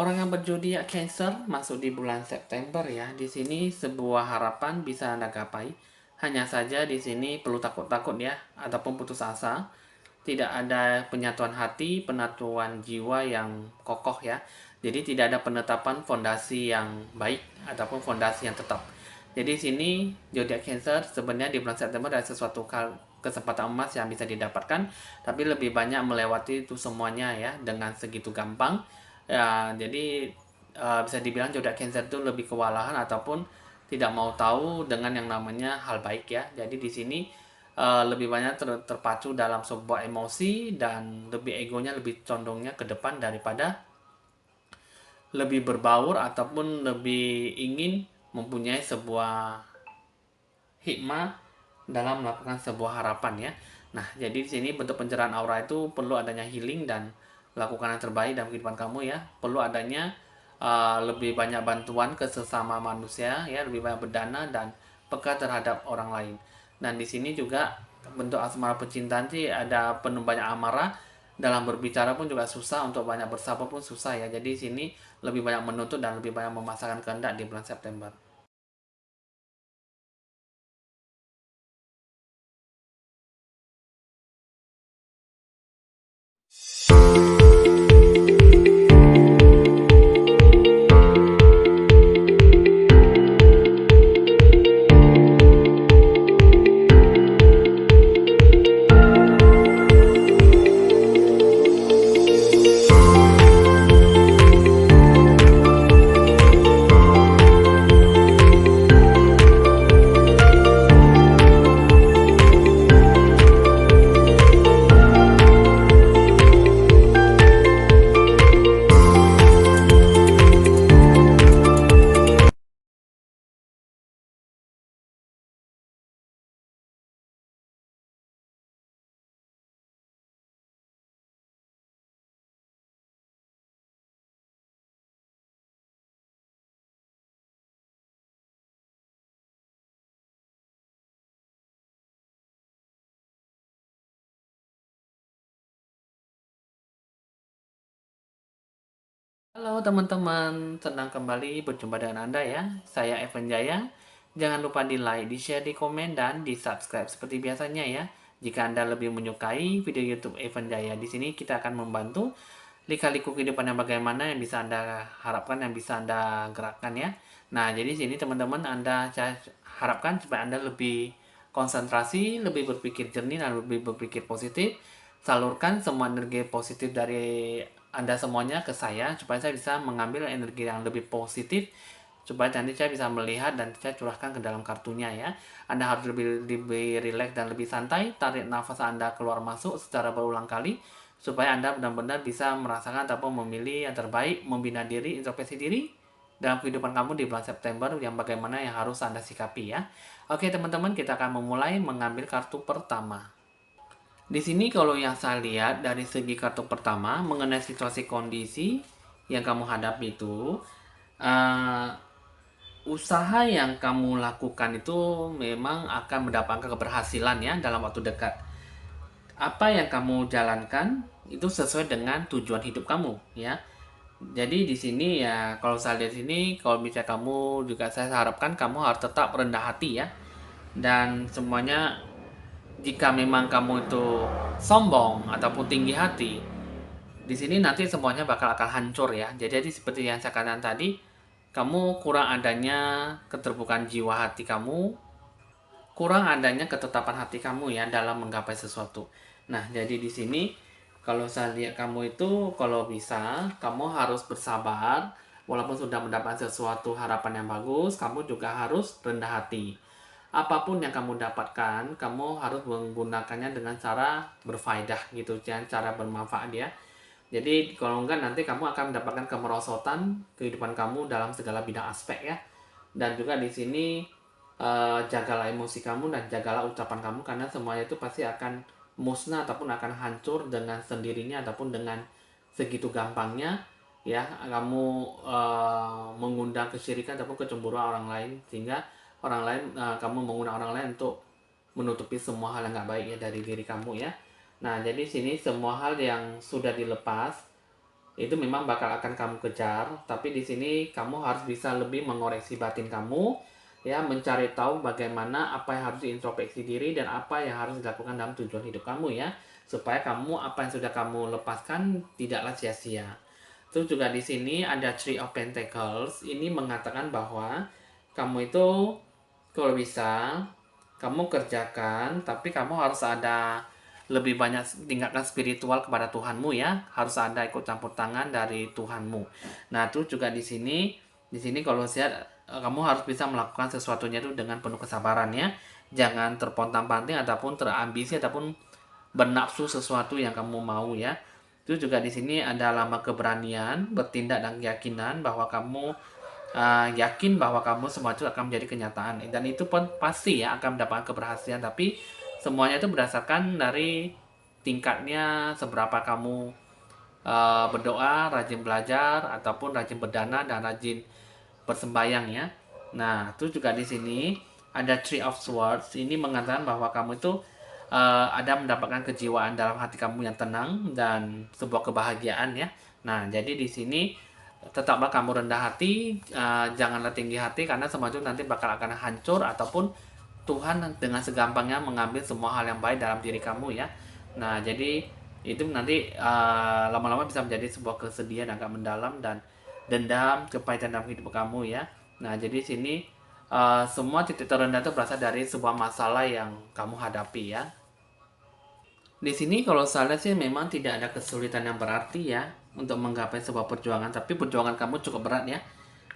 Orang yang berzodiak Cancer masuk di bulan September ya. Di sini sebuah harapan bisa Anda gapai. Hanya saja di sini perlu takut-takut ya ataupun putus asa. Tidak ada penyatuan hati, penyatuan jiwa yang kokoh ya. Jadi tidak ada penetapan fondasi yang baik ataupun fondasi yang tetap. Jadi di sini zodiak Cancer sebenarnya di bulan September ada sesuatu kesempatan emas yang bisa didapatkan, tapi lebih banyak melewati itu semuanya ya dengan segitu gampang. Ya, jadi bisa dibilang zodiak Cancer itu lebih kewalahan ataupun tidak mau tahu dengan yang namanya hal baik ya. Jadi di sini lebih banyak terpacu dalam sebuah emosi dan lebih egonya lebih condongnya ke depan daripada lebih berbaur ataupun lebih ingin mempunyai sebuah hikmah dalam melakukan sebuah harapan ya. Nah, jadi di sini bentuk pencerahan aura itu perlu adanya healing dan lakukan yang terbaik dalam kehidupan kamu ya. Perlu adanya lebih banyak bantuan ke sesama manusia ya, lebih banyak berdana dan peka terhadap orang lain. Dan di sini juga bentuk asmara percintaan sih ada penuh banyak amarah, dalam berbicara pun juga susah, untuk banyak bersabar pun susah ya. Jadi di sini lebih banyak menuntut dan lebih banyak memasakkan kehendak di bulan September. Halo teman-teman, senang kembali berjumpa dengan Anda ya. Saya Evan Jaya. Jangan lupa di like, di share, di komen, dan di subscribe seperti biasanya ya. Jika Anda lebih menyukai video YouTube Evan Jaya, di sini kita akan membantu lika-liku kehidupan yang bagaimana yang bisa Anda harapkan, yang bisa Anda gerakkan ya. Nah, jadi sini teman-teman saya harapkan supaya Anda lebih konsentrasi, lebih berpikir jernih, dan lebih berpikir positif. Salurkan semua energi positif dari Anda semuanya ke saya supaya saya bisa mengambil energi yang lebih positif, supaya nanti saya bisa melihat dan saya curahkan ke dalam kartunya ya. Anda harus lebih rileks dan lebih santai, tarik nafas Anda keluar masuk secara berulang kali supaya Anda benar-benar bisa merasakan ataupun memilih yang terbaik, membina diri, introspeksi diri dalam kehidupan kamu di bulan September yang bagaimana yang harus Anda sikapi ya. Oke teman-teman, kita akan memulai mengambil kartu pertama. Di sini kalau yang saya lihat dari segi kartu pertama mengenai situasi kondisi yang kamu hadapi itu, uh, usaha yang kamu lakukan itu memang akan mendapatkan keberhasilan ya dalam waktu dekat. Apa yang kamu jalankan itu sesuai dengan tujuan hidup kamu ya. Jadi di sini ya kalau saya lihat sini, kalau misalnya kamu juga, saya harapkan kamu harus tetap rendah hati ya. Dan semuanya, jika memang kamu itu sombong ataupun tinggi hati, di sini nanti semuanya bakal akan hancur ya. Jadi seperti yang saya katakan tadi, kamu kurang adanya keterbukaan jiwa hati kamu, kurang adanya ketetapan hati kamu ya dalam menggapai sesuatu. Nah, jadi di sini kalau saya lihat kamu itu, kalau bisa kamu harus bersabar. Walaupun sudah mendapatkan sesuatu harapan yang bagus, kamu juga harus rendah hati. Apapun yang kamu dapatkan, kamu harus menggunakannya dengan cara berfaedah gitu, jangan cara bermanfaat ya. Jadi kalau enggak nanti kamu akan mendapatkan kemerosotan kehidupan kamu dalam segala bidang aspek ya. Dan juga di sini jagalah emosi kamu dan jagalah ucapan kamu, karena semuanya itu pasti akan musnah ataupun akan hancur dengan sendirinya ataupun dengan segitu gampangnya ya kamu mengundang kesyirikan ataupun kecemburuan orang lain, sehingga orang lain, kamu mengundang orang lain untuk menutupi semua hal yang nggak baik ya dari diri kamu ya. Nah, jadi sini semua hal yang sudah dilepas itu memang bakal akan kamu kejar, tapi di sini kamu harus bisa lebih mengoreksi batin kamu, ya, mencari tahu bagaimana apa yang harus diintrospeksi diri dan apa yang harus dilakukan dalam tujuan hidup kamu ya, supaya kamu apa yang sudah kamu lepaskan tidaklah sia-sia. Terus juga di sini ada Three of Pentacles, ini mengatakan bahwa kamu itu kalau bisa kamu kerjakan, tapi kamu harus ada lebih banyak tingkatkan spiritual kepada Tuhanmu ya, harus ada ikut campur tangan dari Tuhanmu. Nah, itu juga di sini kalau saya kamu harus bisa melakukan sesuatunya itu dengan penuh kesabaran ya. Jangan terpontang-panting ataupun terambisi ataupun bernafsu sesuatu yang kamu mau ya. Itu juga di sini ada lama keberanian, bertindak dan keyakinan bahwa kamu yakin bahwa kamu semua itu akan menjadi kenyataan, dan itu pun pasti ya akan mendapatkan keberhasilan, tapi semuanya itu berdasarkan dari tingkatnya seberapa kamu berdoa, rajin belajar ataupun rajin berdana dan rajin bersembayang ya. Nah, itu juga di sini ada Three of Swords. Ini mengatakan bahwa kamu itu ada mendapatkan kejiwaan dalam hati kamu yang tenang dan sebuah kebahagiaan ya. Nah, jadi di sini tetaplah kamu rendah hati, janganlah tinggi hati karena semua itu nanti bakal akan hancur ataupun Tuhan dengan segampangnya mengambil semua hal yang baik dalam diri kamu ya. Nah, jadi itu nanti lama-lama bisa menjadi sebuah kesedihan agak mendalam dan dendam, kepahitan dalam hidup kamu ya. Nah, jadi sini semua titik terendah itu berasal dari sebuah masalah yang kamu hadapi ya. Di sini kalau saya lihat sih memang tidak ada kesulitan yang berarti ya untuk menggapai sebuah perjuangan, tapi perjuangan kamu cukup berat ya.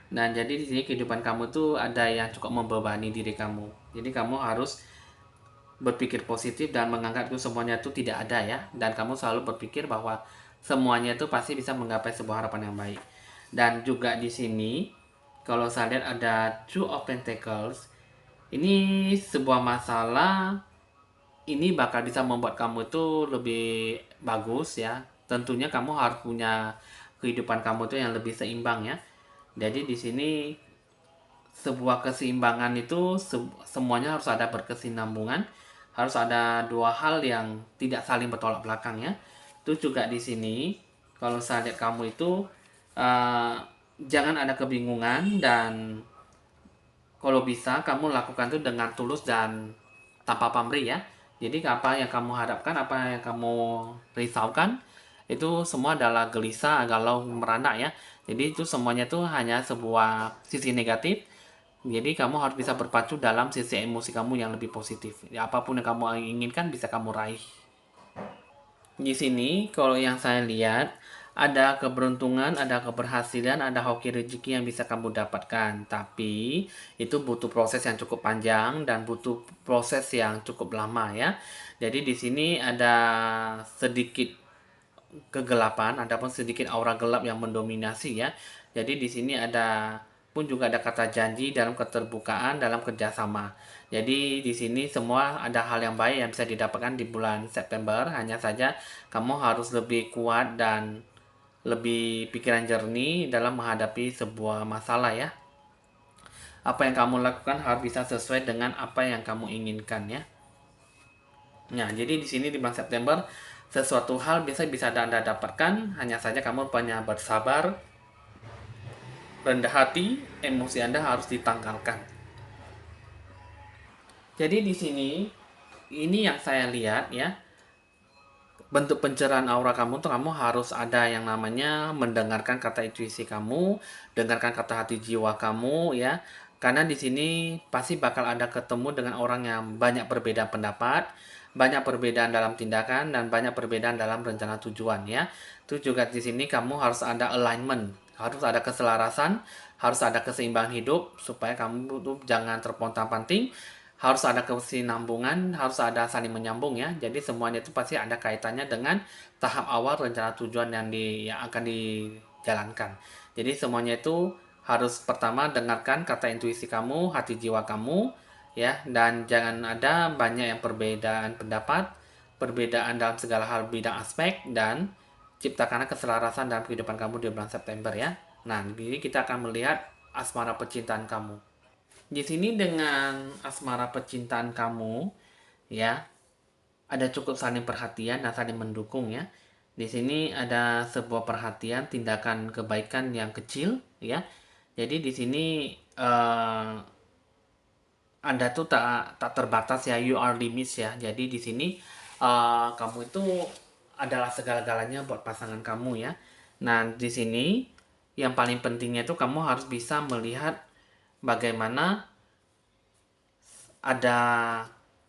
Dan jadi di sini kehidupan kamu tuh ada yang cukup membebani diri kamu. Jadi kamu harus berpikir positif dan menganggap itu semuanya itu tidak ada ya, dan kamu selalu berpikir bahwa semuanya itu pasti bisa menggapai sebuah harapan yang baik. Dan juga di sini kalau saya lihat ada Two of Pentacles, ini sebuah masalah, ini bakal bisa membuat kamu itu lebih bagus ya. Tentunya kamu harus punya kehidupan kamu itu yang lebih seimbang ya. Jadi di sini sebuah keseimbangan itu semuanya harus ada berkesinambungan, harus ada dua hal yang tidak saling bertolak belakang ya. Itu juga di sini kalau saya lihat kamu itu uh, jangan ada kebingungan, dan kalau bisa kamu lakukan itu dengan tulus dan tanpa pamrih ya. Jadi apa yang kamu harapkan, apa yang kamu risaukan, itu semua adalah gelisah, galau, merana ya. Jadi itu semuanya itu hanya sebuah sisi negatif. Jadi kamu harus bisa berpacu dalam sisi emosi kamu yang lebih positif. Ya, apapun yang kamu inginkan bisa kamu raih. Di sini kalau yang saya lihat ada keberuntungan, ada keberhasilan, ada hoki rezeki yang bisa kamu dapatkan. Tapi itu butuh proses yang cukup panjang dan butuh proses yang cukup lama ya. Jadi di sini ada sedikit kegelapan, ada pun sedikit aura gelap yang mendominasi ya. Jadi di sini ada pun juga ada kata janji dalam keterbukaan dalam kerjasama. Jadi di sini semua ada hal yang baik yang bisa didapatkan di bulan September. Hanya saja kamu harus lebih kuat dan lebih pikiran jernih dalam menghadapi sebuah masalah ya. Apa yang kamu lakukan harus bisa sesuai dengan apa yang kamu inginkan ya. Nah, jadi di sini di bulan September sesuatu hal biasa bisa Anda dapatkan, hanya saja kamu banyak bersabar, rendah hati, emosi Anda harus ditanggalkan. Jadi di sini ini yang saya lihat ya, bentuk pencerahan aura kamu tuh kamu harus ada yang namanya mendengarkan kata intuisi kamu, dengarkan kata hati jiwa kamu ya. Karena di sini pasti bakal ada ketemu dengan orang yang banyak berbeda pendapat, banyak perbedaan dalam tindakan dan banyak perbedaan dalam rencana tujuan ya. Itu juga di sini kamu harus ada alignment, harus ada keselarasan, harus ada keseimbangan hidup supaya kamu tuh jangan terpontang-panting, harus ada kesinambungan, harus ada saling menyambung ya. Jadi semuanya itu pasti ada kaitannya dengan tahap awal rencana tujuan yang akan dijalankan. Jadi semuanya itu harus pertama dengarkan kata intuisi kamu, hati jiwa kamu ya, dan jangan ada banyak yang perbedaan pendapat, perbedaan dalam segala hal bidang aspek, dan ciptakanlah keselarasan dalam kehidupan kamu di bulan September ya. Nah, jadi kita akan melihat asmara percintaan kamu. Di sini dengan asmara percintaan kamu, ya, ada cukup saling perhatian dan saling mendukung ya. Di sini ada sebuah perhatian, tindakan kebaikan yang kecil, ya. Jadi di sini Anda tuh tak tak terbatas ya, you are limits ya. Jadi di sini kamu itu adalah segala-galanya buat pasangan kamu ya. Nah, di sini yang paling pentingnya itu kamu harus bisa melihat bagaimana ada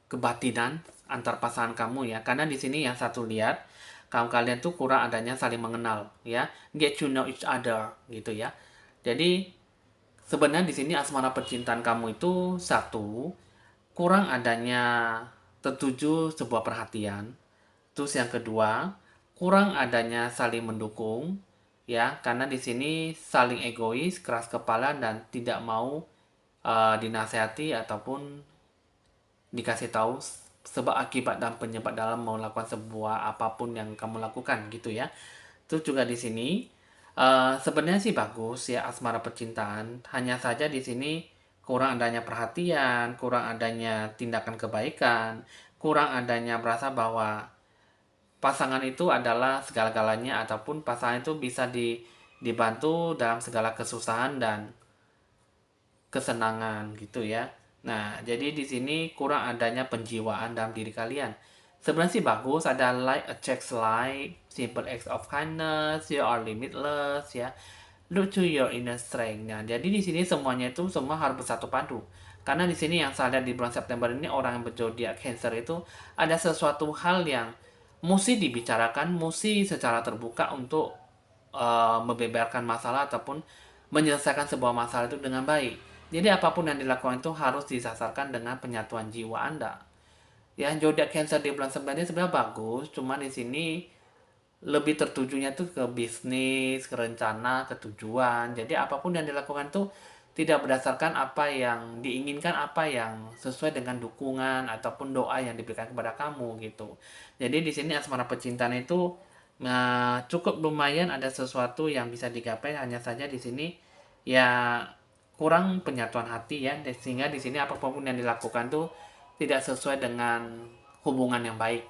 kebatinan antar pasangan kamu ya. Karena di sini yang satu lihat kamu kalian tuh kurang adanya saling mengenal ya, get to know each other gitu ya. Jadi sebenarnya di sini asmara percintaan kamu itu satu, kurang adanya tertuju sebuah perhatian. Terus yang kedua, kurang adanya saling mendukung ya, karena di sini saling egois, keras kepala dan tidak mau dinasehati ataupun dikasih tahu sebab akibat dan penyebab dalam melakukan sebuah apapun yang kamu lakukan gitu ya. Terus juga di sini sebenarnya sih bagus ya asmara percintaan. Hanya saja di sini kurang adanya perhatian, kurang adanya tindakan kebaikan, kurang adanya merasa bahwa pasangan itu adalah segala-galanya ataupun pasangan itu bisa dibantu dalam segala kesusahan dan kesenangan gitu ya. Nah, jadi di sini kurang adanya penjiwaan dalam diri kalian. Sebenarnya sih bagus, ada like, attracts like, simple acts of kindness, you are limitless ya. Look to your inner strength. Nah, jadi di sini semuanya itu semua harus bersatu padu. Karena di sini yang saya lihat di bulan September ini orang yang berzodiak Cancer itu ada sesuatu hal yang mesti dibicarakan, mesti secara terbuka untuk membeberkan masalah ataupun menyelesaikan sebuah masalah itu dengan baik. Jadi apapun yang dilakukan itu harus disasarkan dengan penyatuan jiwa Anda. Ya, zodiak Cancer di bulan 9 ini sebenarnya bagus, cuma di sini lebih tertujunya tuh ke bisnis, ke rencana, ke tujuan. Jadi apapun yang dilakukan tuh tidak berdasarkan apa yang diinginkan, apa yang sesuai dengan dukungan ataupun doa yang diberikan kepada kamu gitu. Jadi di sini asmara percintaan itu cukup lumayan ada sesuatu yang bisa digapai, hanya saja di sini ya kurang penyatuan hati ya, sehingga di sini apapun yang dilakukan tuh tidak sesuai dengan hubungan yang baik.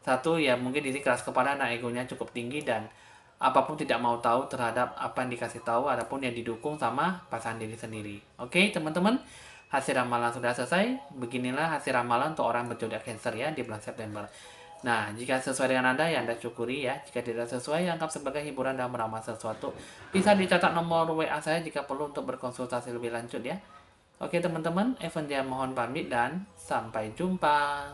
Satu ya mungkin diri keras kepala, nah egonya cukup tinggi dan apapun tidak mau tahu terhadap apa yang dikasih tahu ataupun yang didukung sama pasangan diri sendiri. Oke teman-teman, hasil ramalan sudah selesai. Beginilah hasil ramalan untuk orang berzodiak Cancer ya di bulan September. Nah, jika sesuai dengan Anda, ya Anda syukuri ya. Jika tidak sesuai, anggap sebagai hiburan dalam meramal sesuatu. Bisa dicatat nomor WA saya jika perlu untuk berkonsultasi lebih lanjut ya. Oke teman-teman, Evan Dia mohon pamit dan sampai jumpa.